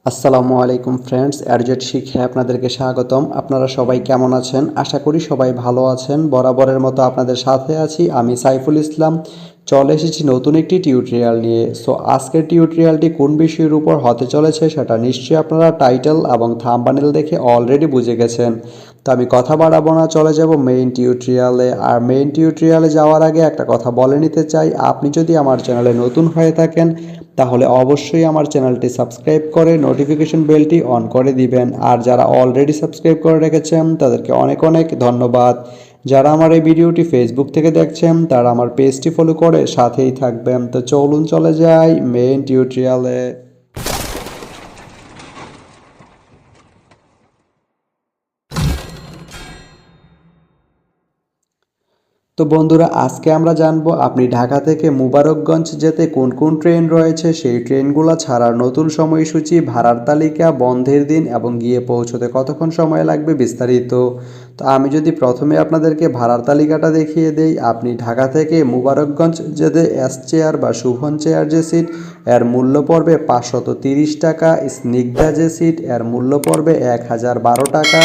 আসসালামু আলাইকুম ফ্রেন্ডস, অ্যাডজেট শিক্ষায় আপনাদেরকে স্বাগতম। আপনারা সবাই কেমন আছেন? আশা করি সবাই ভালো আছেন। বরাবরের মতো আপনাদের সাথে আছি আমি সাইফুল ইসলাম। চলে এসেছি নতুন একটি টিউটোরিয়াল নিয়ে। আজকের টিউটোরিয়ালটি কোন বিষয়ের উপর হতে চলেছে সেটা নিশ্চয়ই আপনারা টাইটেল এবং থাম্বনেল দেখে অলরেডি বুঝে গেছেন। তো আমি কথা বাড়াবো না, চলে যাব মেইন টিউটোরিয়ালে। আর মেইন টিউটোরিয়ালে যাওয়ার আগে একটা কথা বলে নিতে চাই, আপনি যদি আমার চ্যানেলে নতুন হয়ে থাকেন তাহলে অবশ্যই আমার চ্যানেলটি সাবস্ক্রাইব করে নোটিফিকেশন বেলটি অন করে দিবেন। আর যারা অলরেডি সাবস্ক্রাইব করে রেখেছেন তাদেরকে অনেক অনেক ধন্যবাদ। যারা আমার এই ভিডিওটি ফেসবুক থেকে দেখছেন তারা আমার পেজটি ফলো করে সাথেই থাকবেন। তো চলুন চলে যাই মেইন টিউটোরিয়ালে। তো বন্ধুরা, আজকে আমরা জানবো আপনি ঢাকা থেকে মুবারকগঞ্জ যেতে কোন কোন ট্রেন রয়েছে, সেই ট্রেনগুলো ছাড়ার নতুন সময়সূচি, ভাড়ার তালিকা, বন্ধের দিন এবং গিয়ে পৌঁছতে কতক্ষণ সময় লাগবে বিস্তারিত। তো আমি যদি প্রথমে আপনাদেরকে ভাড়ার তালিকাটা দেখিয়ে দেই, আপনি ঢাকা থেকে মুবারকগঞ্জ যেতে এস চেয়ার বা শুভন চেয়ার যে সিট এর মূল্য পড়বে 530 টাকা, স্নিগ্ধা যে সিট এর মূল্য পড়বে 1012 টাকা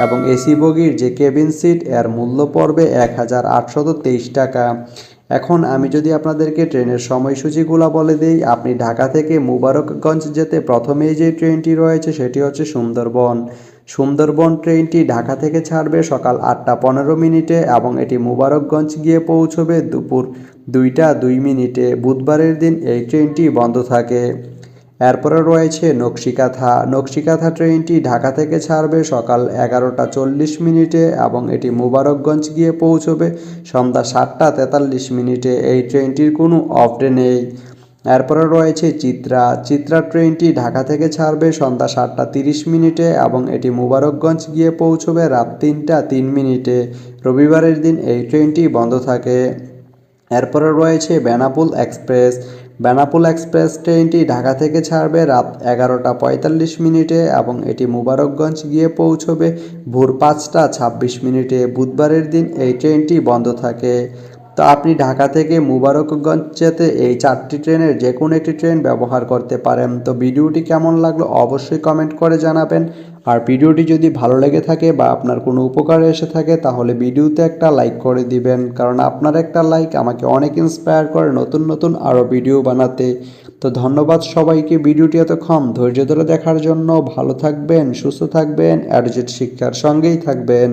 এবং এসি বগির যে কেবিন সিট এর মূল্য পড়বে 1823 টাকা। এখন আমি যদি আপনাদেরকে ট্রেনের সময়সূচিগুলো বলে দিই, আপনি ঢাকা থেকে মুবারকগঞ্জ যেতে প্রথমেই যে ট্রেনটি রয়েছে সেটি হচ্ছে সুন্দরবন। সুন্দরবন ট্রেনটি ঢাকা থেকে ছাড়বে সকাল 8টা 15 মিনিটে এবং এটি মুবারকগঞ্জ গিয়ে পৌঁছবে দুপুর 2টা 2 মিনিটে। বুধবারের দিন এই ট্রেনটি বন্ধ থাকে। এরপরে রয়েছে নকশিকাথা। নকশিকাথা ট্রেনটি ঢাকা থেকে ছাড়বে সকাল 11টা 40 মিনিটে এবং এটি মুবারকগঞ্জ গিয়ে পৌঁছবে সন্ধ্যা 7টা 43 মিনিটে। এই ট্রেনটির কোনো অফ ডে নেই। এরপরে রয়েছে চিত্রা। চিত্রা ট্রেনটি ঢাকা থেকে ছাড়বে সন্ধ্যা 7টা 30 মিনিটে এবং এটি মুবারকগঞ্জ গিয়ে পৌঁছবে রাত 3টা 3 মিনিটে। রবিবারের দিন এই ট্রেনটি বন্ধ থাকে। এরপরে রয়েছে বেনাপোল এক্সপ্রেস। বেনাপোল এক্সপ্রেস ট্রেনটি ঢাকা থেকে ছাড়বে রাত 11টা 45 মিনিটে এবং এটি মুবারকগঞ্জ গিয়ে পৌঁছবে ভোর 5টা 26 মিনিটে। বুধবারের দিন এই ট্রেনটি বন্ধ থাকে। তো আপনি ঢাকা থেকে মুবারকগঞ্জ যেতে এই 4টি ট্রেনের যে কোনো একটি ট্রেন ব্যবহার করতে পারেন। তো ভিডিওটি কেমন লাগলো অবশ্যই কমেন্ট করে জানাবেন। আর ভিডিওটি যদি ভালো লেগে থাকে বা আপনার কোনো উপকারে এসে থাকে তাহলে ভিডিওতে একটা লাইক করে দিবেন, কারণ আপনার একটা লাইক আমাকে অনেক ইন্সপায়ার করে নতুন নতুন আরও ভিডিও বানাতে। তো ধন্যবাদ সবাইকে ভিডিওটি এতক্ষণ ধৈর্য ধরে দেখার জন্য। ভালো থাকবেন, সুস্থ থাকবেন, অ্যাডজেট শিক্ষার সঙ্গেই থাকবেন।